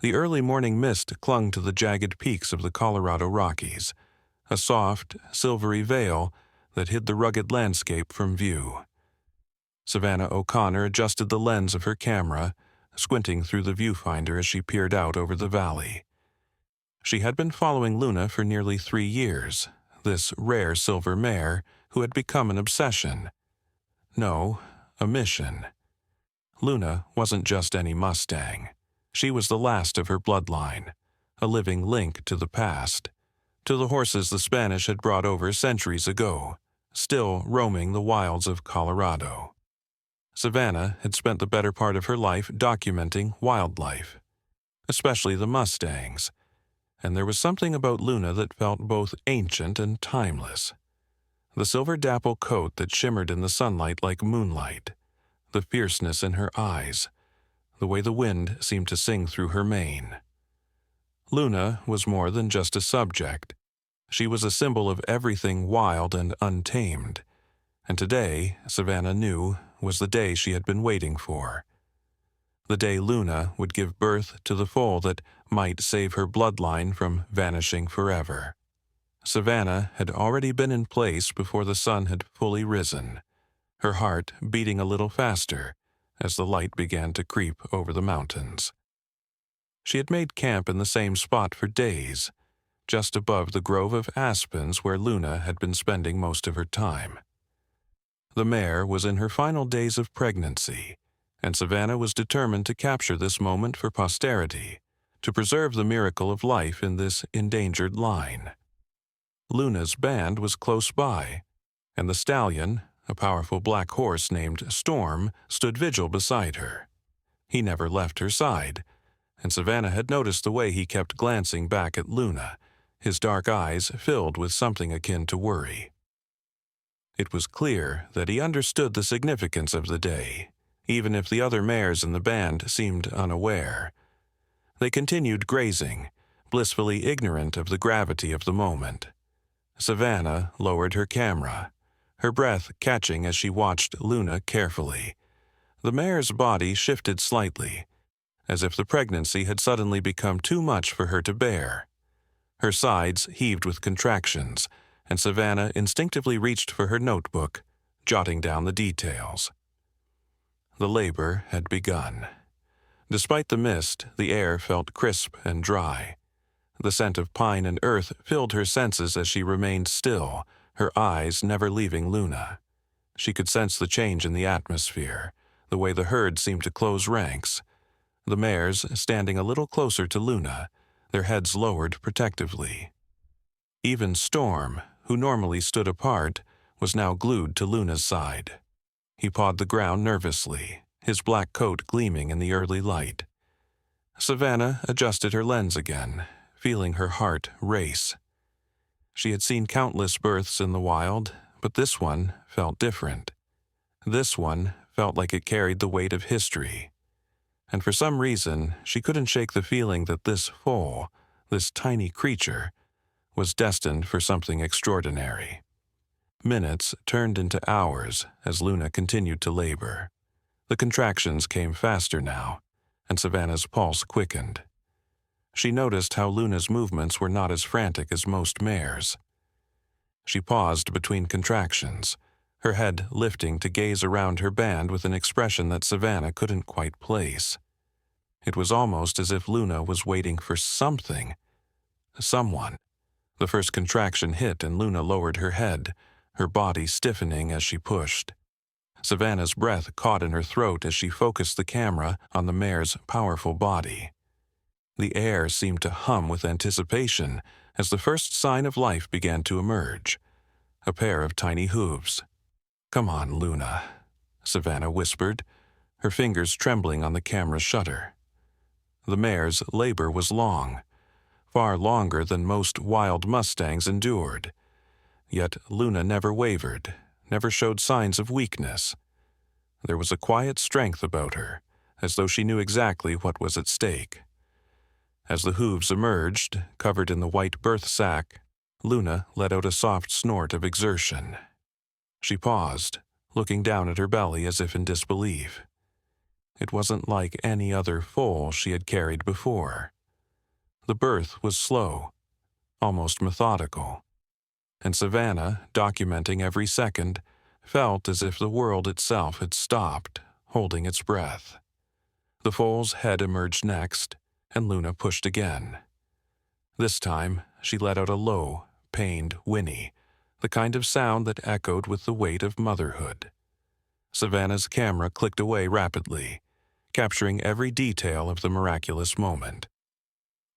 The early morning mist clung to the jagged peaks of the Colorado Rockies, a soft, silvery veil that hid the rugged landscape from view. Savannah O'Connor adjusted the lens of her camera, squinting through the viewfinder as she peered out over the valley. She had been following Luna for nearly 3 years, this rare silver mare who had become an obsession. No, a mission. Luna wasn't just any Mustang. She was the last of her bloodline, a living link to the past, to the horses the Spanish had brought over centuries ago, still roaming the wilds of Colorado. Savannah had spent the better part of her life documenting wildlife, especially the Mustangs, and there was something about Luna that felt both ancient and timeless. The silver dapple coat that shimmered in the sunlight like moonlight, the fierceness in her eyes, the way the wind seemed to sing through her mane. Luna was more than just a subject. She was a symbol of everything wild and untamed, and today, Savannah knew, was the day she had been waiting for. The day Luna would give birth to the foal that might save her bloodline from vanishing forever. Savannah had already been in place before the sun had fully risen, her heart beating a little faster as the light began to creep over the mountains. She had made camp in the same spot for days, just above the grove of aspens where Luna had been spending most of her time. The mare was in her final days of pregnancy, and Savannah was determined to capture this moment for posterity, to preserve the miracle of life in this endangered line. Luna's band was close by, and the stallion, a powerful black horse named Storm, stood vigil beside her. He never left her side, and Savannah had noticed the way he kept glancing back at Luna, his dark eyes filled with something akin to worry. It was clear that he understood the significance of the day, even if the other mares in the band seemed unaware. They continued grazing, blissfully ignorant of the gravity of the moment. Savannah lowered her camera, her breath catching as she watched Luna carefully. The mare's body shifted slightly, as if the pregnancy had suddenly become too much for her to bear. Her sides heaved with contractions, and Savannah instinctively reached for her notebook, jotting down the details. The labor had begun. Despite the mist, the air felt crisp and dry. The scent of pine and earth filled her senses as she remained still, her eyes never leaving Luna. She could sense the change in the atmosphere, the way the herd seemed to close ranks. The mares standing a little closer to Luna, their heads lowered protectively. Even Storm, who normally stood apart, was now glued to Luna's side. He pawed the ground nervously, his black coat gleaming in the early light. Savannah adjusted her lens again, feeling her heart race. She had seen countless births in the wild, but this one felt different. This one felt like it carried the weight of history. And for some reason, she couldn't shake the feeling that this foal, this tiny creature, was destined for something extraordinary. Minutes turned into hours as Luna continued to labor. The contractions came faster now, and Savannah's pulse quickened. She noticed how Luna's movements were not as frantic as most mares. She paused between contractions, her head lifting to gaze around her band with an expression that Savannah couldn't quite place. It was almost as if Luna was waiting for something, someone. The first contraction hit and Luna lowered her head, her body stiffening as she pushed. Savannah's breath caught in her throat as she focused the camera on the mare's powerful body. The air seemed to hum with anticipation as the first sign of life began to emerge, a pair of tiny hooves. "Come on, Luna," Savannah whispered, her fingers trembling on the camera shutter. The mare's labor was long, far longer than most wild Mustangs endured. Yet Luna never wavered, never showed signs of weakness. There was a quiet strength about her, as though she knew exactly what was at stake. As the hooves emerged, covered in the white birth sac, Luna let out a soft snort of exertion. She paused, looking down at her belly as if in disbelief. It wasn't like any other foal she had carried before. The birth was slow, almost methodical, and Savannah, documenting every second, felt as if the world itself had stopped, holding its breath. The foal's head emerged next, and Luna pushed again. This time, she let out a low, pained whinny, the kind of sound that echoed with the weight of motherhood. Savannah's camera clicked away rapidly, capturing every detail of the miraculous moment.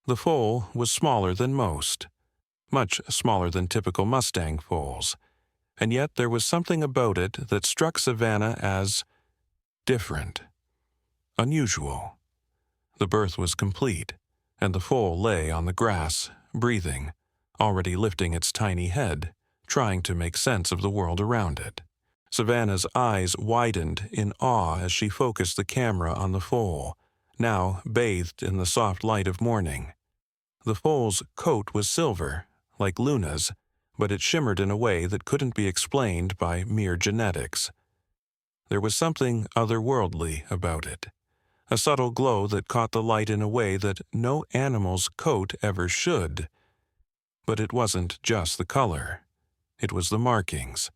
The foal was smaller than most, much smaller than typical Mustang foals, and yet there was something about it that struck Savannah as different, unusual. The birth was complete, and the foal lay on the grass, breathing, already lifting its tiny head, trying to make sense of the world around it. Savannah's eyes widened in awe as she focused the camera on the foal, now bathed in the soft light of morning. The foal's coat was silver, like Luna's, but it shimmered in a way that couldn't be explained by mere genetics. There was something otherworldly about it, a subtle glow that caught the light in a way that no animal's coat ever should. But it wasn't just the color. It was the markings.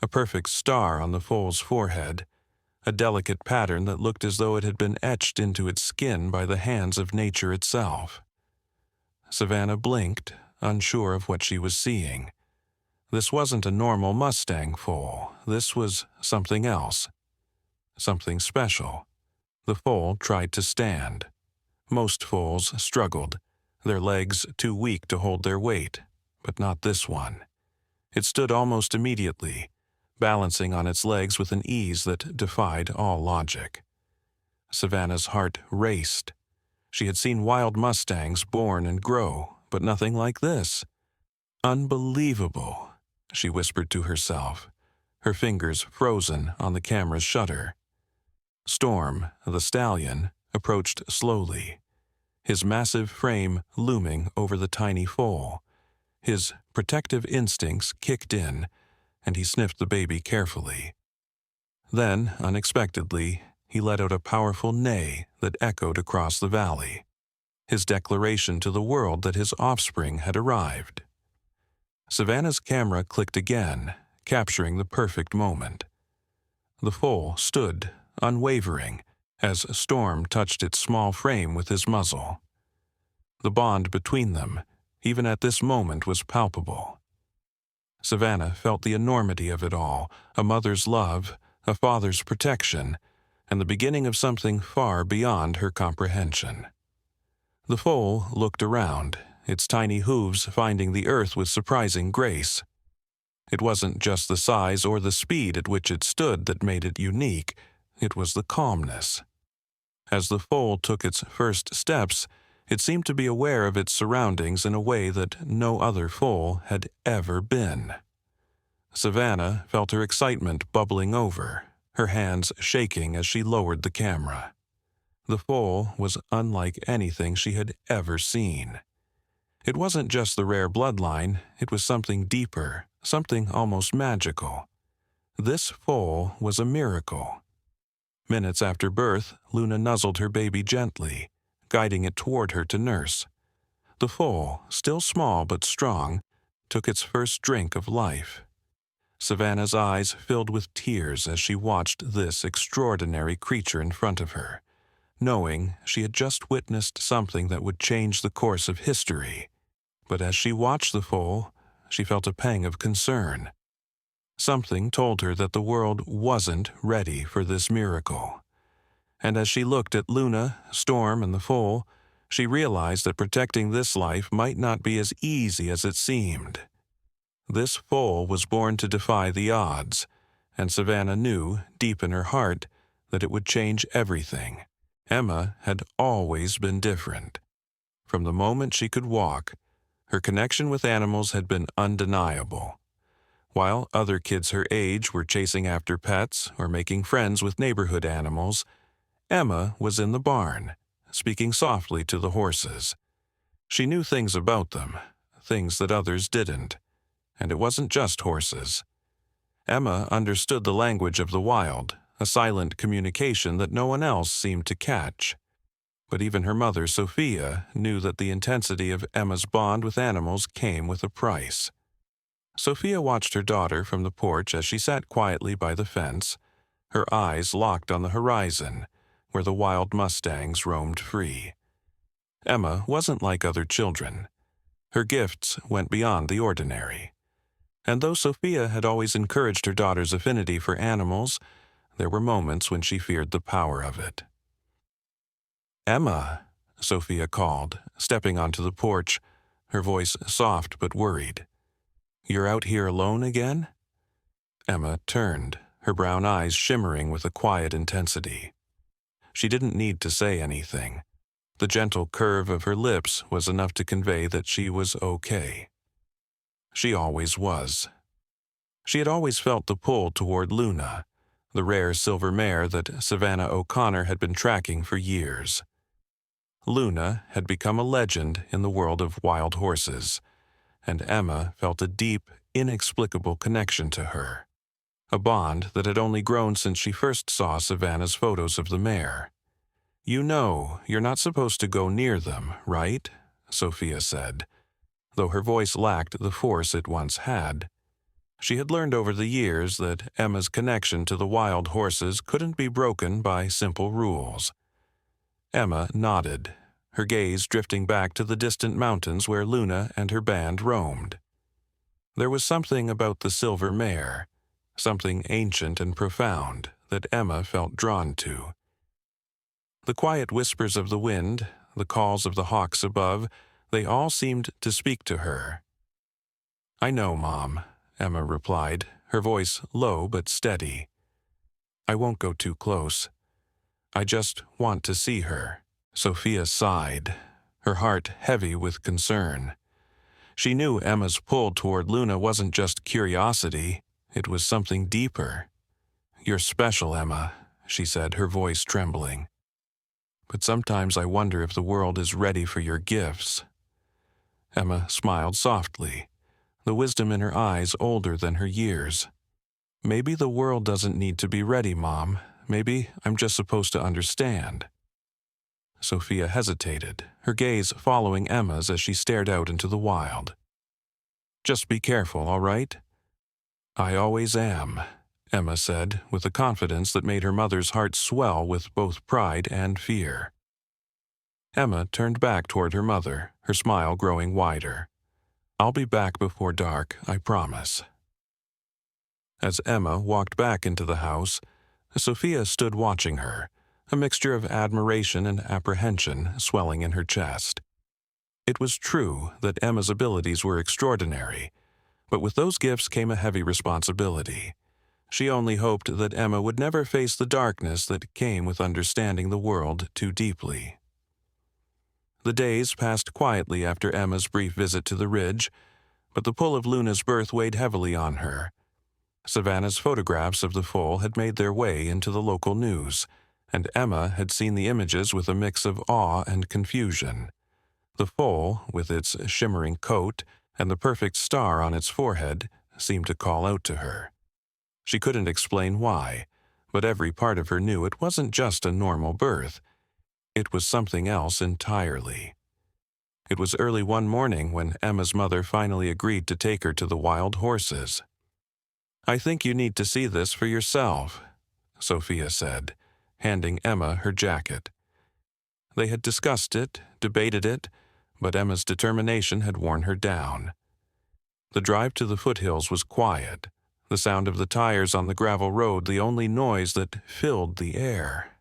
A perfect star on the foal's forehead, a delicate pattern that looked as though it had been etched into its skin by the hands of nature itself. Savannah blinked, unsure of what she was seeing. This wasn't a normal Mustang foal. This was something else. Something special. The foal tried to stand. Most foals struggled, their legs too weak to hold their weight, but not this one. It stood almost immediately, balancing on its legs with an ease that defied all logic. Savannah's heart raced. She had seen wild Mustangs born and grow, but nothing like this. Unbelievable, she whispered to herself, her fingers frozen on the camera's shutter. Storm, the stallion, approached slowly, his massive frame looming over the tiny foal. His protective instincts kicked in, and he sniffed the baby carefully. Then, unexpectedly, he let out a powerful neigh that echoed across the valley, his declaration to the world that his offspring had arrived. Savannah's camera clicked again, capturing the perfect moment. The foal stood, unwavering, as Storm touched its small frame with his muzzle. The bond between them, even at this moment, was palpable. Savannah felt the enormity of it all, a mother's love, a father's protection, and the beginning of something far beyond her comprehension. The foal looked around, its tiny hooves finding the earth with surprising grace. It wasn't just the size or the speed at which it stood that made it unique, it was the calmness. As the foal took its first steps, it seemed to be aware of its surroundings in a way that no other foal had ever been. Savannah felt her excitement bubbling over, her hands shaking as she lowered the camera. The foal was unlike anything she had ever seen. It wasn't just the rare bloodline, it was something deeper, something almost magical. This foal was a miracle. Minutes after birth, Luna nuzzled her baby gently, guiding it toward her to nurse. The foal, still small but strong, took its first drink of life. Savannah's eyes filled with tears as she watched this extraordinary creature in front of her, knowing she had just witnessed something that would change the course of history. But as she watched the foal, she felt a pang of concern. Something told her that the world wasn't ready for this miracle. And as she looked at Luna, Storm, and the foal, she realized that protecting this life might not be as easy as it seemed. This foal was born to defy the odds, and Savannah knew, deep in her heart, that it would change everything. Emma had always been different. From the moment she could walk, her connection with animals had been undeniable. While other kids her age were chasing after pets or making friends with neighborhood animals, Emma was in the barn, speaking softly to the horses. She knew things about them, things that others didn't. And it wasn't just horses. Emma understood the language of the wild, a silent communication that no one else seemed to catch. But even her mother, Sophia, knew that the intensity of Emma's bond with animals came with a price. Sophia watched her daughter from the porch as she sat quietly by the fence, her eyes locked on the horizon, where the wild mustangs roamed free. Emma wasn't like other children. Her gifts went beyond the ordinary. And though Sophia had always encouraged her daughter's affinity for animals, there were moments when she feared the power of it. "Emma," Sophia called, stepping onto the porch, her voice soft but worried. "You're out here alone again?" Emma turned, her brown eyes shimmering with a quiet intensity. She didn't need to say anything. The gentle curve of her lips was enough to convey that she was okay. She always was. She had always felt the pull toward Luna, the rare silver mare that Savannah O'Connor had been tracking for years. Luna had become a legend in the world of wild horses, and Emma felt a deep, inexplicable connection to her, a bond that had only grown since she first saw Savannah's photos of the mare. "You know, you're not supposed to go near them, right?" Sophia said, though her voice lacked the force it once had. She had learned over the years that Emma's connection to the wild horses couldn't be broken by simple rules. Emma nodded, her gaze drifting back to the distant mountains where Luna and her band roamed. There was something about the silver mare, something ancient and profound, that Emma felt drawn to. The quiet whispers of the wind, the calls of the hawks above, they all seemed to speak to her. "I know, Mom," Emma replied, her voice low but steady. "I won't go too close. I just want to see her." Sophia sighed, her heart heavy with concern. She knew Emma's pull toward Luna wasn't just curiosity, it was something deeper. "You're special, Emma," she said, her voice trembling. "But sometimes I wonder if the world is ready for your gifts." Emma smiled softly, the wisdom in her eyes older than her years. "Maybe the world doesn't need to be ready, Mom. Maybe I'm just supposed to understand." Sophia hesitated, her gaze following Emma's as she stared out into the wild. "Just be careful, all right?" "I always am," Emma said, with a confidence that made her mother's heart swell with both pride and fear. Emma turned back toward her mother, her smile growing wider. "I'll be back before dark, I promise." As Emma walked back into the house, Sophia stood watching her, a mixture of admiration and apprehension swelling in her chest. It was true that Emma's abilities were extraordinary, but with those gifts came a heavy responsibility. She only hoped that Emma would never face the darkness that came with understanding the world too deeply. The days passed quietly after Emma's brief visit to the ridge, but the pull of Luna's birth weighed heavily on her. Savannah's photographs of the foal had made their way into the local news, and Emma had seen the images with a mix of awe and confusion. The foal, with its shimmering coat and the perfect star on its forehead, seemed to call out to her. She couldn't explain why, but every part of her knew it wasn't just a normal birth. It was something else entirely. It was early one morning when Emma's mother finally agreed to take her to the wild horses. "I think you need to see this for yourself," Sophia said, handing Emma her jacket. They had discussed it, debated it, but Emma's determination had worn her down. The drive to the foothills was quiet, the sound of the tires on the gravel road the only noise that filled the air.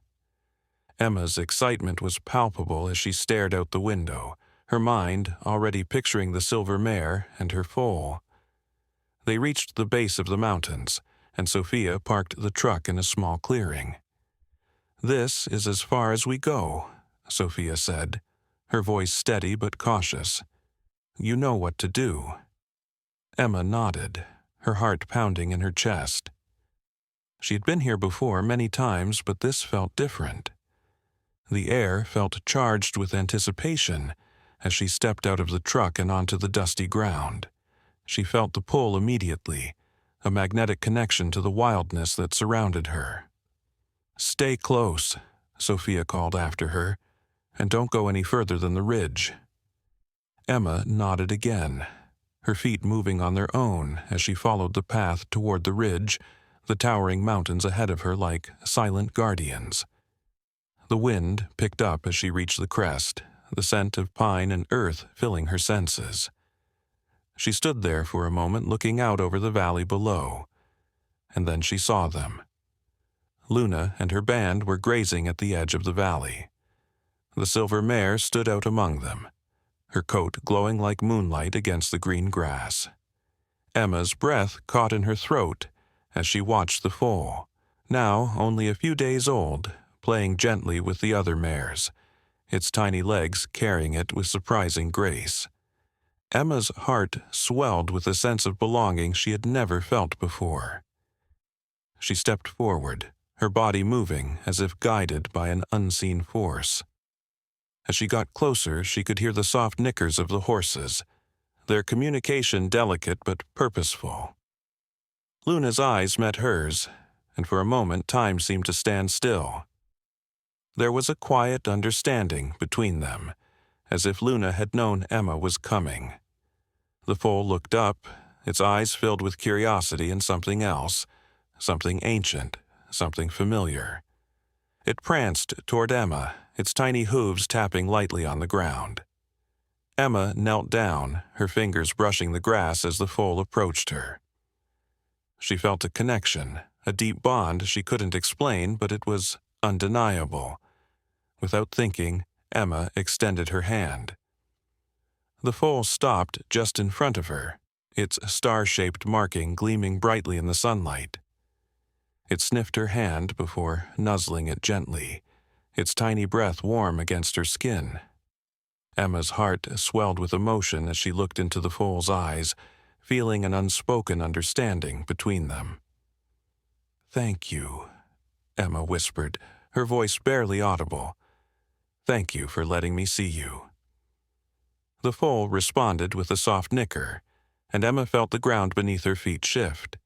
Emma's excitement was palpable as she stared out the window, her mind already picturing the silver mare and her foal. They reached the base of the mountains, and Sophia parked the truck in a small clearing. "This is as far as we go," Sophia said, her voice steady but cautious. "You know what to do." Emma nodded, her heart pounding in her chest. She had been here before many times, but this felt different. The air felt charged with anticipation as she stepped out of the truck and onto the dusty ground. She felt the pull immediately, a magnetic connection to the wildness that surrounded her. "Stay close," Sophia called after her, "and don't go any further than the ridge." Emma nodded again, her feet moving on their own as she followed the path toward the ridge, the towering mountains ahead of her like silent guardians. The wind picked up as she reached the crest, the scent of pine and earth filling her senses. She stood there for a moment looking out over the valley below, and then she saw them. Luna and her band were grazing at the edge of the valley. The silver mare stood out among them, her coat glowing like moonlight against the green grass. Emma's breath caught in her throat as she watched the foal, now only a few days old, playing gently with the other mares, its tiny legs carrying it with surprising grace. Emma's heart swelled with a sense of belonging she had never felt before. She stepped forward, her body moving as if guided by an unseen force. As she got closer, she could hear the soft nickers of the horses, their communication delicate but purposeful. Luna's eyes met hers, and for a moment time seemed to stand still. There was a quiet understanding between them, as if Luna had known Emma was coming. The foal looked up, its eyes filled with curiosity and something else, something ancient, something familiar. It pranced toward Emma, its tiny hooves tapping lightly on the ground. Emma knelt down, her fingers brushing the grass as the foal approached her. She felt a connection, a deep bond she couldn't explain, but it was undeniable. Without thinking, Emma extended her hand. The foal stopped just in front of her, its star-shaped marking gleaming brightly in the sunlight. It sniffed her hand before nuzzling it gently, its tiny breath warm against her skin. Emma's heart swelled with emotion as she looked into the foal's eyes, feeling an unspoken understanding between them. "Thank you," Emma whispered, her voice barely audible. "Thank you for letting me see you." The foal responded with a soft nicker, and Emma felt the ground beneath her feet shift.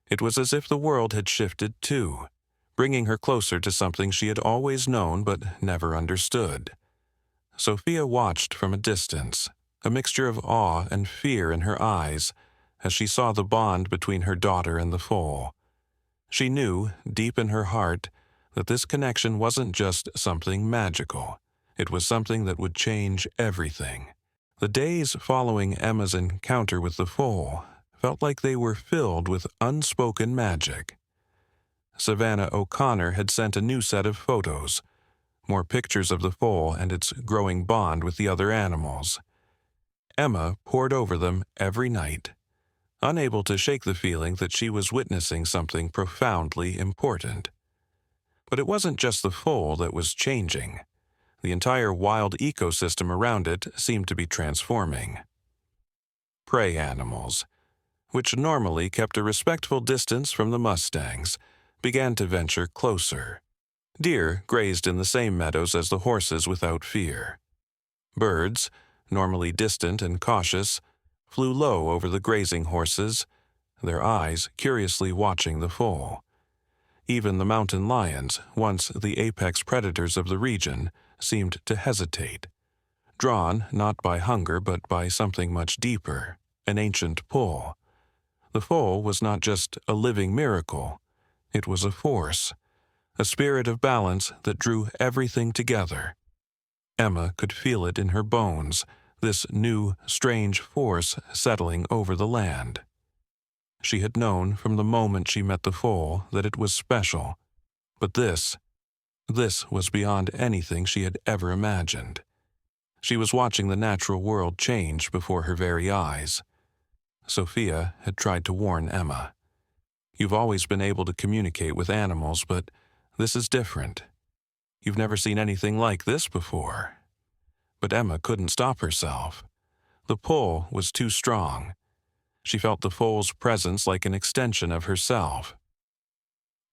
It was as if the world had shifted too, bringing her closer to something she had always known but never understood. Sophia watched from a distance, a mixture of awe and fear in her eyes, as she saw the bond between her daughter and the foal. She knew, deep in her heart, that this connection wasn't just something magical. It was something that would change everything. The days following Emma's encounter with the foal felt like they were filled with unspoken magic. Savannah O'Connor had sent a new set of photos, more pictures of the foal and its growing bond with the other animals. Emma pored over them every night, unable to shake the feeling that she was witnessing something profoundly important. But it wasn't just the foal that was changing. The entire wild ecosystem around it seemed to be transforming. Prey animals, which normally kept a respectful distance from the Mustangs, began to venture closer. Deer grazed in the same meadows as the horses without fear. Birds, normally distant and cautious, flew low over the grazing horses, their eyes curiously watching the foal. Even the mountain lions, once the apex predators of the region, seemed to hesitate, drawn not by hunger but by something much deeper, an ancient pull. The foal was not just a living miracle, it was a force, a spirit of balance that drew everything together. Emma could feel it in her bones, this new, strange force settling over the land. She had known from the moment she met the foal that it was special, but this was beyond anything she had ever imagined. She was watching the natural world change before her very eyes. Sophia had tried to warn Emma. "You've always been able to communicate with animals, but this is different. You've never seen anything like this before." But Emma couldn't stop herself. The pull was too strong. She felt the foal's presence like an extension of herself.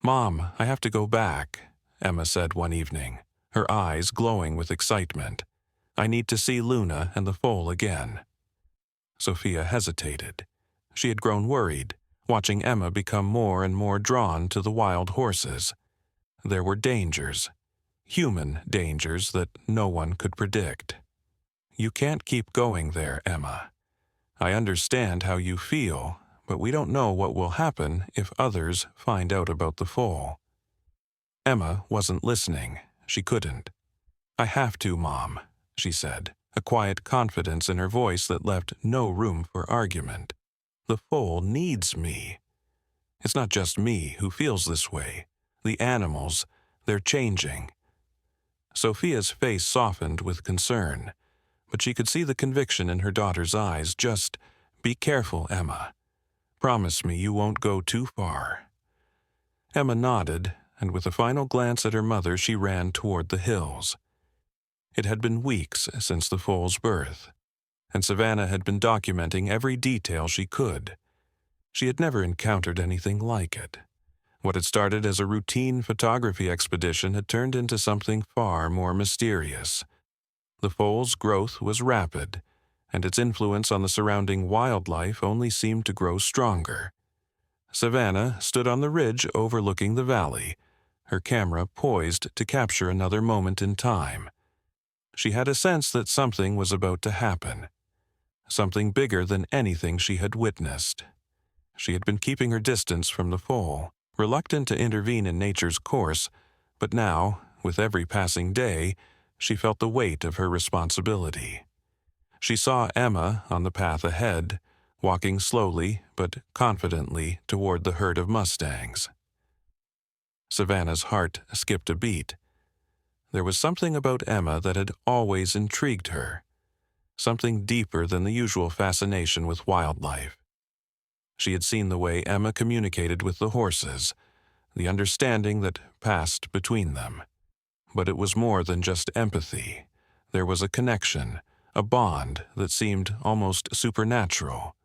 "Mom, I have to go back," Emma said one evening, her eyes glowing with excitement. "I need to see Luna and the foal again." Sophia hesitated. She had grown worried, watching Emma become more and more drawn to the wild horses. There were dangers, human dangers that no one could predict. You can't keep going there, Emma. I understand how you feel, but we don't know what will happen if others find out about the foal. Emma wasn't listening. She couldn't. I have to, Mom, she said, a quiet confidence in her voice that left no room for argument. The foal needs me. It's not just me who feels this way. The animals, they're changing. Sophia's face softened with concern, but she could see the conviction in her daughter's eyes. Just be careful, Emma. Promise me you won't go too far. Emma nodded, and with a final glance at her mother, she ran toward the hills. It had been weeks since the foal's birth, and Savannah had been documenting every detail she could. She had never encountered anything like it. What had started as a routine photography expedition had turned into something far more mysterious. The foal's growth was rapid, and its influence on the surrounding wildlife only seemed to grow stronger. Savannah stood on the ridge overlooking the valley, her camera poised to capture another moment in time. She had a sense that something was about to happen, something bigger than anything she had witnessed. She had been keeping her distance from the foal, reluctant to intervene in nature's course, but now, with every passing day, she felt the weight of her responsibility. She saw Emma on the path ahead, walking slowly but confidently toward the herd of Mustangs. Savannah's heart skipped a beat. There was something about Emma that had always intrigued her, something deeper than the usual fascination with wildlife. She had seen the way Emma communicated with the horses, the understanding that passed between them. But it was more than just empathy. There was a connection, a bond that seemed almost supernatural.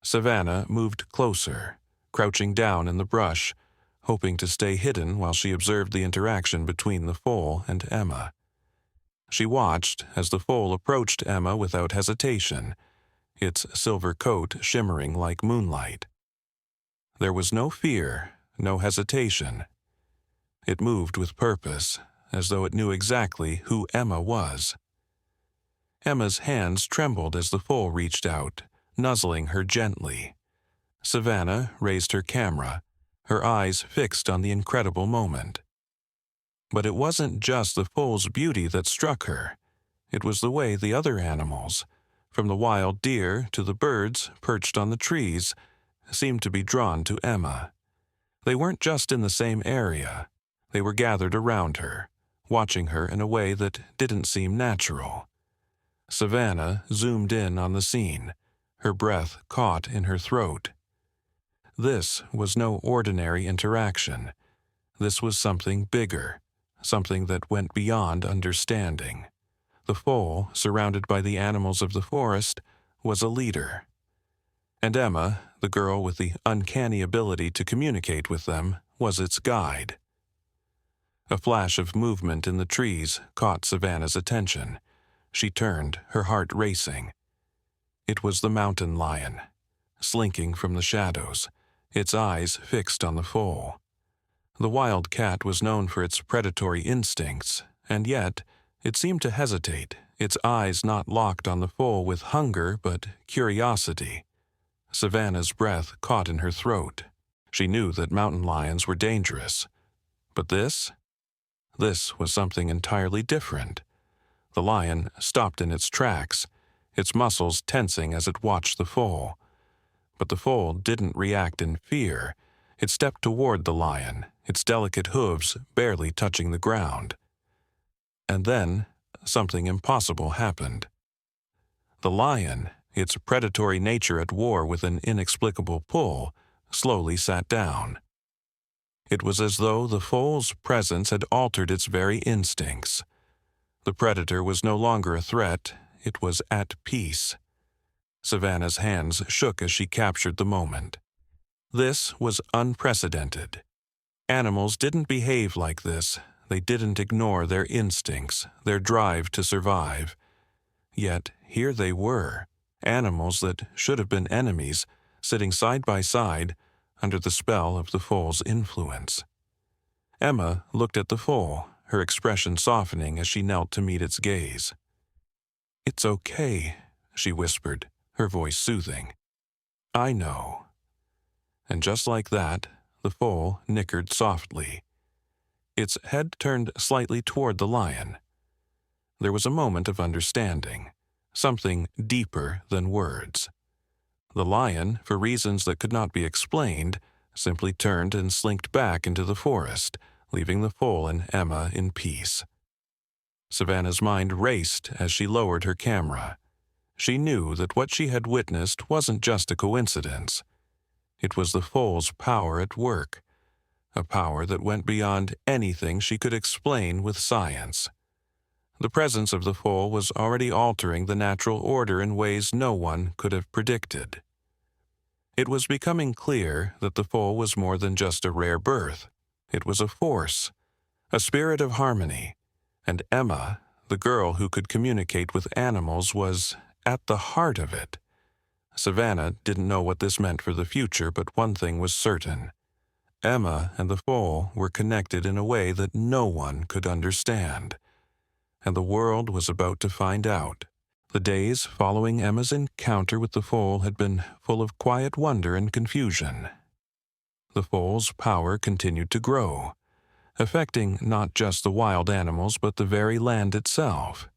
Savannah moved closer, crouching down in the brush, hoping to stay hidden while she observed the interaction between the foal and Emma. She watched as the foal approached Emma without hesitation, its silver coat shimmering like moonlight. There was no fear, no hesitation. It moved with purpose, as though it knew exactly who Emma was. Emma's hands trembled as the foal reached out, nuzzling her gently. Savannah raised her camera, her eyes fixed on the incredible moment. But it wasn't just the foal's beauty that struck her. It was the way the other animals, from the wild deer to the birds perched on the trees, seemed to be drawn to Emma. They weren't just in the same area. They were gathered around her, watching her in a way that didn't seem natural. Savannah zoomed in on the scene, her breath caught in her throat. This was no ordinary interaction. This was something bigger, something that went beyond understanding. The foal, surrounded by the animals of the forest, was a leader. And Emma, the girl with the uncanny ability to communicate with them, was its guide. A flash of movement in the trees caught Savannah's attention. She turned, her heart racing. It was the mountain lion, slinking from the shadows, its eyes fixed on the foal. The wild cat was known for its predatory instincts, and yet it seemed to hesitate, its eyes not locked on the foal with hunger but curiosity. Savannah's breath caught in her throat. She knew that mountain lions were dangerous. But this was something entirely different. The lion stopped in its tracks, its muscles tensing as it watched the foal. But the foal didn't react in fear. It stepped toward the lion, its delicate hooves barely touching the ground. And then something impossible happened. The lion, its predatory nature at war with an inexplicable pull, slowly sat down. It was as though the foal's presence had altered its very instincts. The predator was no longer a threat, it was at peace. Savannah's hands shook as she captured the moment. This was unprecedented. Animals didn't behave like this. They didn't ignore their instincts, their drive to survive. Yet here they were, animals that should have been enemies, sitting side by side under the spell of the foal's influence. Emma looked at the foal, her expression softening as she knelt to meet its gaze. "It's okay," she whispered, her voice soothing. "I know." And just like that, the foal nickered softly. Its head turned slightly toward the lion. There was a moment of understanding, something deeper than words. The lion, for reasons that could not be explained, simply turned and slinked back into the forest, leaving the foal and Emma in peace. Savannah's mind raced as she lowered her camera. She knew that what she had witnessed wasn't just a coincidence. It was the foal's power at work, a power that went beyond anything she could explain with science. The presence of the foal was already altering the natural order in ways no one could have predicted. It was becoming clear that the foal was more than just a rare birth. It was a force, a spirit of harmony, and Emma, the girl who could communicate with animals, was at the heart of it. Savannah didn't know what this meant for the future, but one thing was certain. Emma and the foal were connected in a way that no one could understand. And the world was about to find out. The days following Emma's encounter with the foal had been full of quiet wonder and confusion. The foal's power continued to grow, affecting not just the wild animals but the very land itself.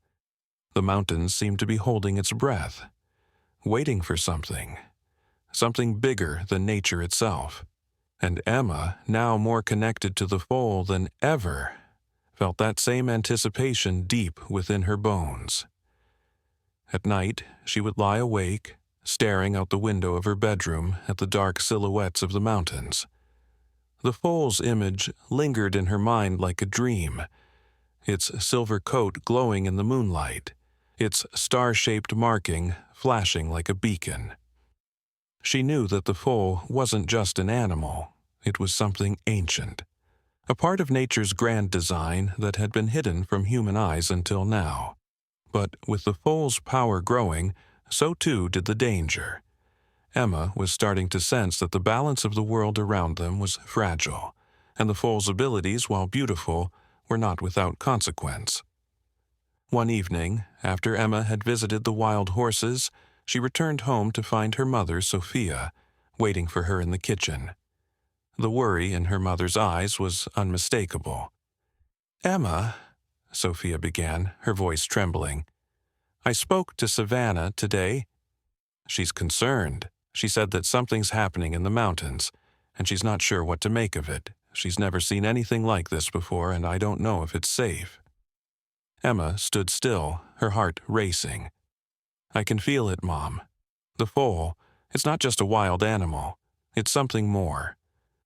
The mountains seemed to be holding its breath, waiting for something bigger than nature itself. And Emma, now more connected to the foal than ever, felt that same anticipation deep within her bones. At night, she would lie awake, staring out the window of her bedroom at the dark silhouettes of the mountains. The foal's image lingered in her mind like a dream, its silver coat glowing in the moonlight, its star-shaped marking flashing like a beacon. She knew that the foal wasn't just an animal, it was something ancient, a part of nature's grand design that had been hidden from human eyes until now. But with the foal's power growing, so too did the danger. Emma was starting to sense that the balance of the world around them was fragile, and the foal's abilities, while beautiful, were not without consequence. One evening, after Emma had visited the wild horses, she returned home to find her mother, Sophia, waiting for her in the kitchen. The worry in her mother's eyes was unmistakable. "Emma," Sophia began, her voice trembling, "I spoke to Savannah today. She's concerned. She said that something's happening in the mountains, and she's not sure what to make of it. She's never seen anything like this before, and I don't know if it's safe." Emma stood still, her heart racing. "I can feel it, Mom. The foal, it's not just a wild animal. It's something more.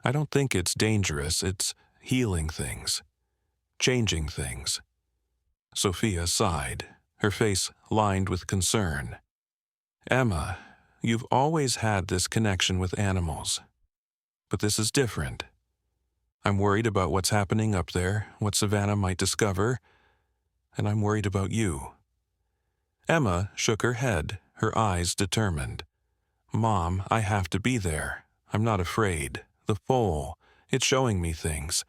I don't think it's dangerous. It's healing things, changing things." Sophia sighed, her face lined with concern. "Emma, you've always had this connection with animals. But this is different. I'm worried about what's happening up there, what Savannah might discover, and I'm worried about you." Emma shook her head, her eyes determined. "Mom, I have to be there. I'm not afraid. The foal, it's showing me things.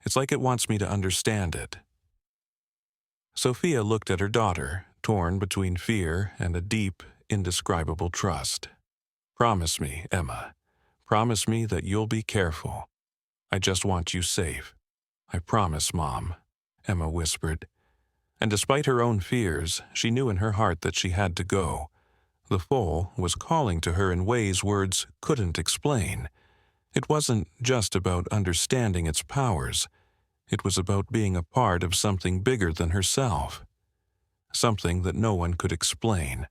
It's like it wants me to understand it." Sophia looked at her daughter, torn between fear and a deep, indescribable trust. "Promise me, Emma. Promise me that you'll be careful. I just want you safe." "I promise, Mom," Emma whispered. And despite her own fears, she knew in her heart that she had to go. The foal was calling to her in ways words couldn't explain. It wasn't just about understanding its powers. It was about being a part of something bigger than herself, something that no one could explain.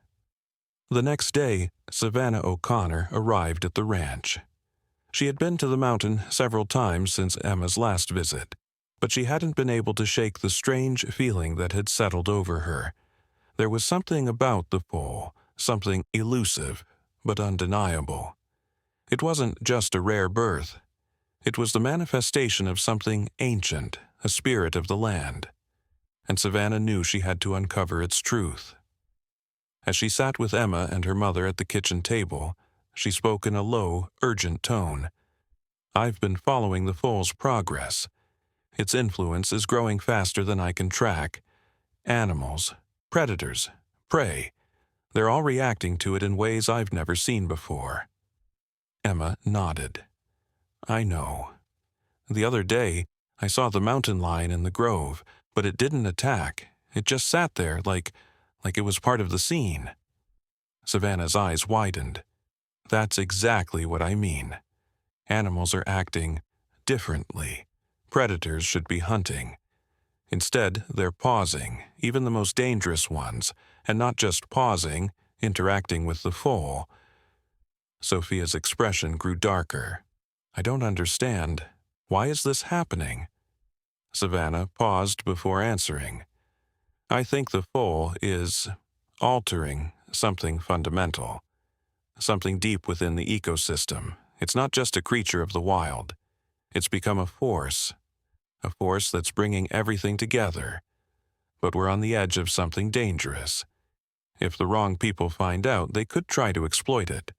The next day, Savannah O'Connor arrived at the ranch. She had been to the mountain several times since Emma's last visit, but she hadn't been able to shake the strange feeling that had settled over her. There was something about the foal, something elusive, but undeniable. It wasn't just a rare birth. It was the manifestation of something ancient, a spirit of the land. And Savannah knew she had to uncover its truth. As she sat with Emma and her mother at the kitchen table, she spoke in a low, urgent tone. "I've been following the foal's progress. Its influence is growing faster than I can track. Animals, predators, prey, they're all reacting to it in ways I've never seen before." Emma nodded. "I know. The other day, I saw the mountain lion in the grove, but it didn't attack. It just sat there like it was part of the scene." Savannah's eyes widened. "That's exactly what I mean. Animals are acting differently. Predators should be hunting. Instead, they're pausing, even the most dangerous ones, and not just pausing, interacting with the foal." Sophia's expression grew darker. "I don't understand. Why is this happening?" Savannah paused before answering. "I think the foal is altering something fundamental, something deep within the ecosystem. It's not just a creature of the wild. It's become a force that's bringing everything together. But we're on the edge of something dangerous. If the wrong people find out, they could try to exploit it.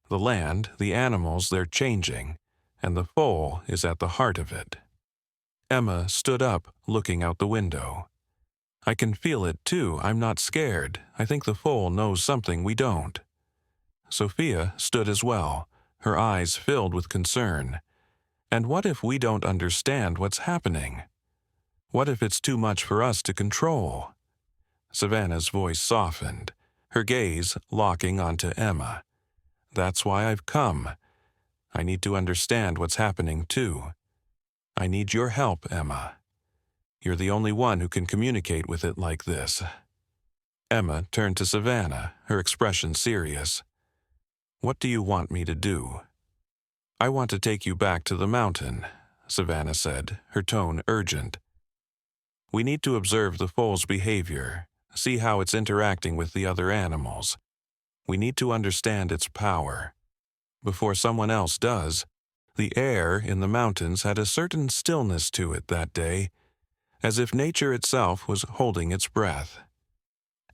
The land, the animals, they're changing, and the foal is at the heart of it." Emma stood up, looking out the window. "I can feel it, too. I'm not scared. I think the foal knows something we don't." Sophia stood as well, her eyes filled with concern. "And what if we don't understand what's happening? What if it's too much for us to control?" Savannah's voice softened, her gaze locking onto Emma. "That's why I've come. I need to understand what's happening, too. I need your help, Emma. You're the only one who can communicate with it like this." Emma turned to Savannah, her expression serious. "What do you want me to do?" "I want to take you back to the mountain," Savannah said, her tone urgent. "We need to observe the foal's behavior, see how it's interacting with the other animals. We need to understand its power. Before someone else does, the air in the mountains had a certain stillness to it that day, as if nature itself was holding its breath."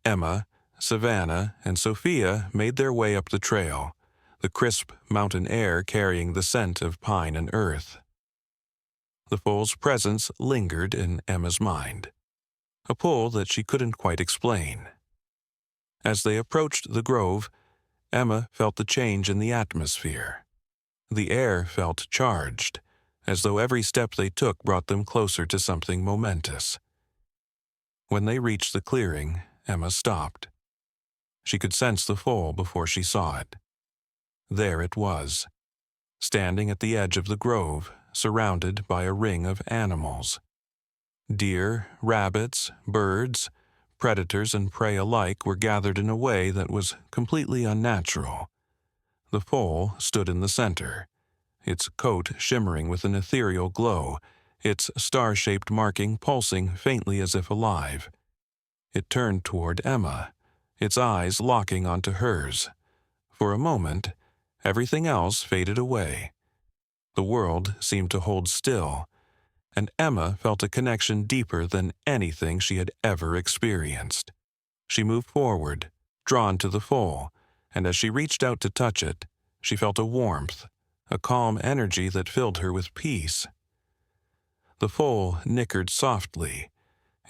Emma, Savannah, and Sophia made their way up the trail, the crisp mountain air carrying the scent of pine and earth. The foal's presence lingered in Emma's mind, a pull that she couldn't quite explain. As they approached the grove, Emma felt the change in the atmosphere. The air felt charged, as though every step they took brought them closer to something momentous. When they reached the clearing, Emma stopped. She could sense the foal before she saw it. There it was, standing at the edge of the grove, surrounded by a ring of animals. Deer, rabbits, birds, predators and prey alike were gathered in a way that was completely unnatural. The foal stood in the center, its coat shimmering with an ethereal glow, its star-shaped marking pulsing faintly as if alive. It turned toward Emma, its eyes locking onto hers. For a moment, everything else faded away. The world seemed to hold still, and Emma felt a connection deeper than anything she had ever experienced. She moved forward, drawn to the foal, and as she reached out to touch it, she felt a warmth, a calm energy that filled her with peace. The foal nickered softly,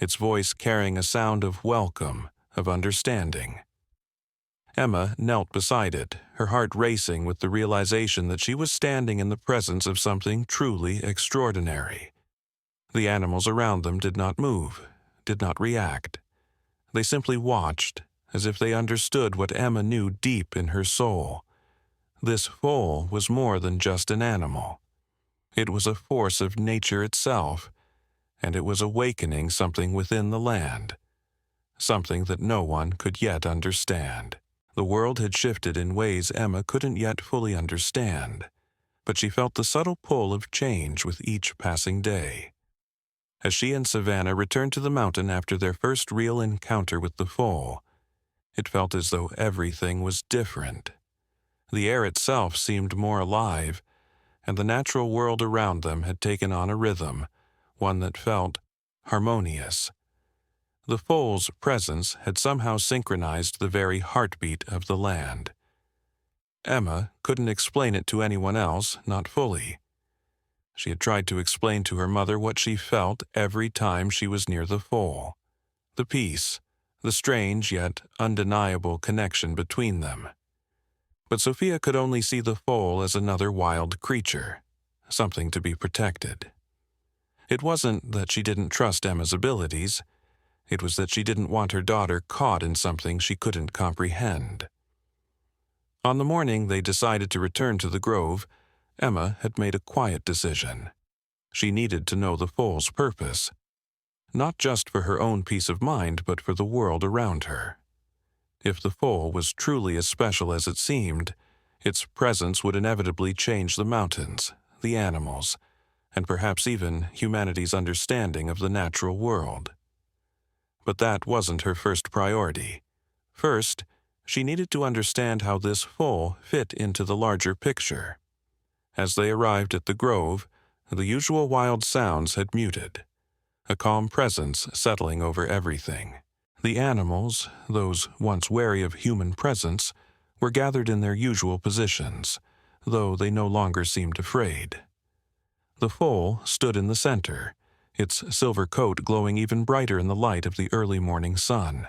its voice carrying a sound of welcome, of understanding. Emma knelt beside it, her heart racing with the realization that she was standing in the presence of something truly extraordinary. The animals around them did not move, did not react. They simply watched, as if they understood what Emma knew deep in her soul. This foal was more than just an animal. It was a force of nature itself, and it was awakening something within the land, something that no one could yet understand. The world had shifted in ways Emma couldn't yet fully understand, but she felt the subtle pull of change with each passing day. As she and Savannah returned to the mountain after their first real encounter with the foal, it felt as though everything was different. The air itself seemed more alive, and the natural world around them had taken on a rhythm, one that felt harmonious. The foal's presence had somehow synchronized the very heartbeat of the land. Emma couldn't explain it to anyone else, not fully. She had tried to explain to her mother what she felt every time she was near the foal, the peace, the strange yet undeniable connection between them. But Sophia could only see the foal as another wild creature, something to be protected. It wasn't that she didn't trust Emma's abilities. It was that she didn't want her daughter caught in something she couldn't comprehend. On the morning they decided to return to the grove, Emma had made a quiet decision. She needed to know the foal's purpose, not just for her own peace of mind, but for the world around her. If the foal was truly as special as it seemed, its presence would inevitably change the mountains, the animals, and perhaps even humanity's understanding of the natural world. But that wasn't her first priority. First, she needed to understand how this foal fit into the larger picture. As they arrived at the grove, the usual wild sounds had muted, a calm presence settling over everything. The animals, those once wary of human presence, were gathered in their usual positions, though they no longer seemed afraid. The foal stood in the center, its silver coat glowing even brighter in the light of the early morning sun.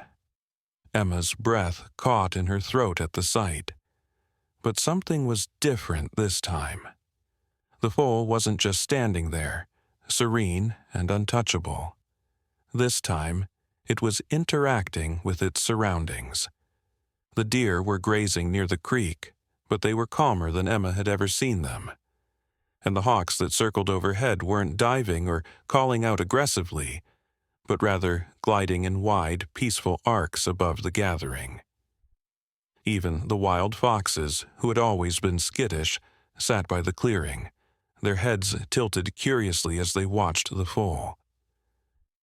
Emma's breath caught in her throat at the sight. But something was different this time. The foal wasn't just standing there, serene and untouchable. This time, it was interacting with its surroundings. The deer were grazing near the creek, but they were calmer than Emma had ever seen them. And the hawks that circled overhead weren't diving or calling out aggressively, but rather gliding in wide, peaceful arcs above the gathering. Even the wild foxes, who had always been skittish, sat by the clearing, their heads tilted curiously as they watched the foal.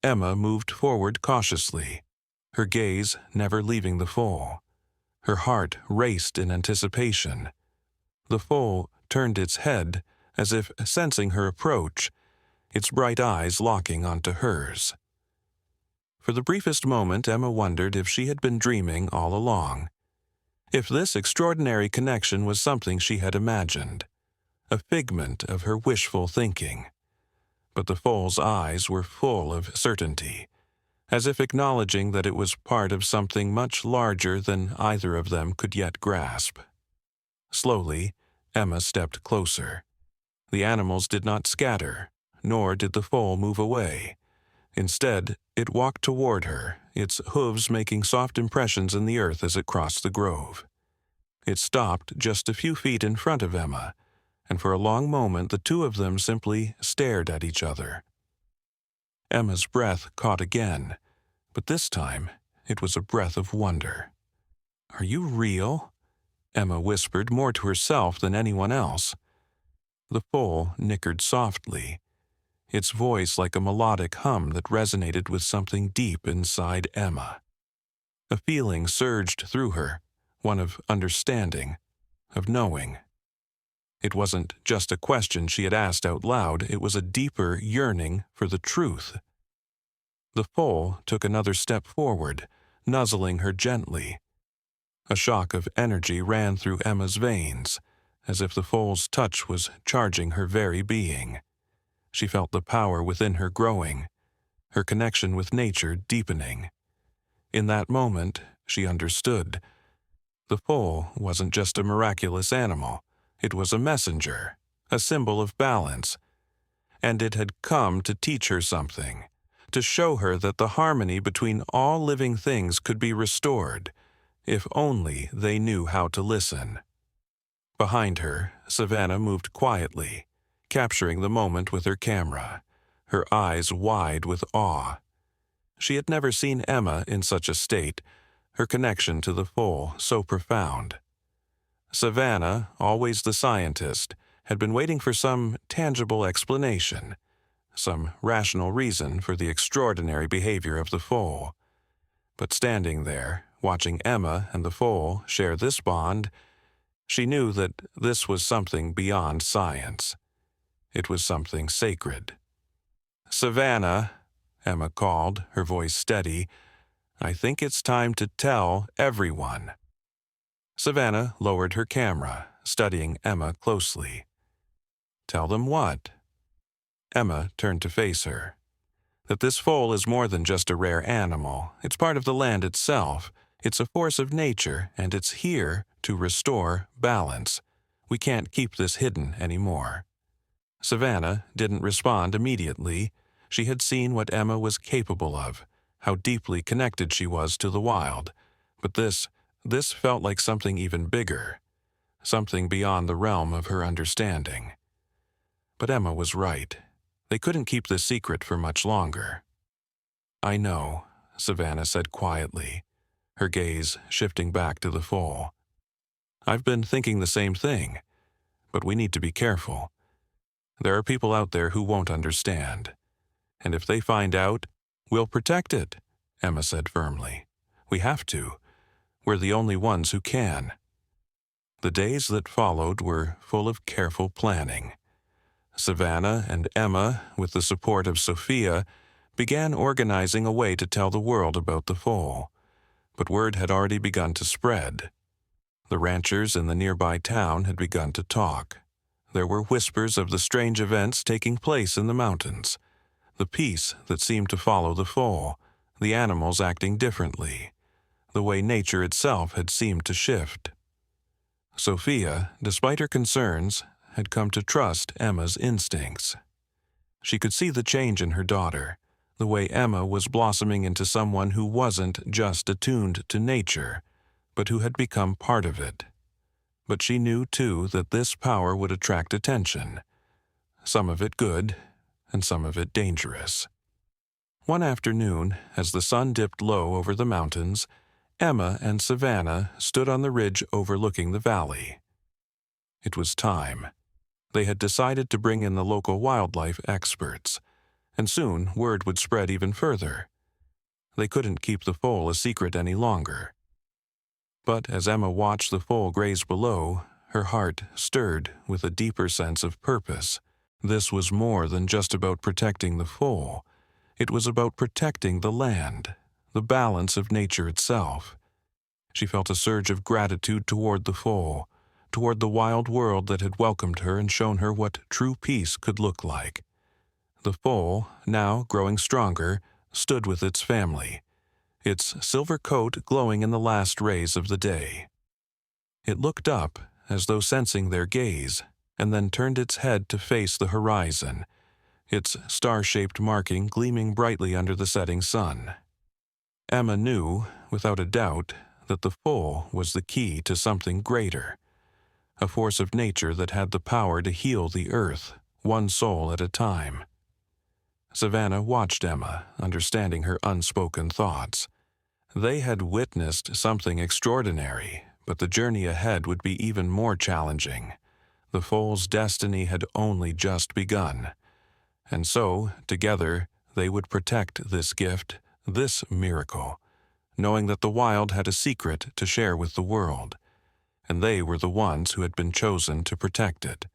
Emma moved forward cautiously, her gaze never leaving the foal. Her heart raced in anticipation. The foal turned its head, as if sensing her approach, its bright eyes locking onto hers. For the briefest moment, Emma wondered if she had been dreaming all along. If this extraordinary connection was something she had imagined, a figment of her wishful thinking. But the foal's eyes were full of certainty, as if acknowledging that it was part of something much larger than either of them could yet grasp. Slowly, Emma stepped closer. The animals did not scatter, nor did the foal move away. Instead, it walked toward her, its hooves making soft impressions in the earth as it crossed the grove. It stopped just a few feet in front of Emma, and for a long moment the two of them simply stared at each other. Emma's breath caught again, but this time it was a breath of wonder. "Are you real?" Emma whispered more to herself than anyone else. The foal nickered softly, its voice like a melodic hum that resonated with something deep inside Emma. A feeling surged through her, one of understanding, of knowing. It wasn't just a question she had asked out loud, it was a deeper yearning for the truth. The foal took another step forward, nuzzling her gently. A shock of energy ran through Emma's veins, as if the foal's touch was charging her very being. She felt the power within her growing, her connection with nature deepening. In that moment, she understood. The foal wasn't just a miraculous animal. It was a messenger, a symbol of balance. And it had come to teach her something, to show her that the harmony between all living things could be restored, if only they knew how to listen. Behind her, Savannah moved quietly, capturing the moment with her camera, her eyes wide with awe. She had never seen Emma in such a state, her connection to the foal so profound. Savannah, always the scientist, had been waiting for some tangible explanation, some rational reason for the extraordinary behavior of the foal. But standing there, watching Emma and the foal share this bond, she knew that this was something beyond science. It was something sacred. "Savannah," Emma called, her voice steady, "I think it's time to tell everyone." Savannah lowered her camera, studying Emma closely. "Tell them what?" Emma turned to face her. That this foal is more than just a rare animal. It's part of the land itself. It's a force of nature, and it's here to restore balance. We can't keep this hidden anymore. Savannah didn't respond immediately. She had seen what Emma was capable of, how deeply connected she was to the wild. But this felt like something even bigger, something beyond the realm of her understanding. But Emma was right. They couldn't keep this secret for much longer. "I know," Savannah said quietly, her gaze shifting back to the foal. "I've been thinking the same thing, but we need to be careful. There are people out there who won't understand. And if they find out, we'll protect it," Emma said firmly. "We have to. We're the only ones who can." The days that followed were full of careful planning. Savannah and Emma, with the support of Sophia, began organizing a way to tell the world about the foal. But word had already begun to spread. The ranchers in the nearby town had begun to talk. There were whispers of the strange events taking place in the mountains, the peace that seemed to follow the foal, the animals acting differently, the way nature itself had seemed to shift. Sophia, despite her concerns, had come to trust Emma's instincts. She could see the change in her daughter, the way Emma was blossoming into someone who wasn't just attuned to nature, but who had become part of it. But she knew, too, that this power would attract attention, some of it good and some of it dangerous. One afternoon, as the sun dipped low over the mountains, Emma and Savannah stood on the ridge overlooking the valley. It was time. They had decided to bring in the local wildlife experts, and soon word would spread even further. They couldn't keep the foal a secret any longer. But as Emma watched the foal graze below, her heart stirred with a deeper sense of purpose. This was more than just about protecting the foal. It was about protecting the land, the balance of nature itself. She felt a surge of gratitude toward the foal, toward the wild world that had welcomed her and shown her what true peace could look like. The foal, now growing stronger, stood with its family, its silver coat glowing in the last rays of the day. It looked up, as though sensing their gaze, and then turned its head to face the horizon, its star-shaped marking gleaming brightly under the setting sun. Emma knew, without a doubt, that the foal was the key to something greater, a force of nature that had the power to heal the earth, one soul at a time. Savannah watched Emma, understanding her unspoken thoughts. They had witnessed something extraordinary, but the journey ahead would be even more challenging. The foal's destiny had only just begun. And so, together, they would protect this gift, this miracle, knowing that the wild had a secret to share with the world, and they were the ones who had been chosen to protect it.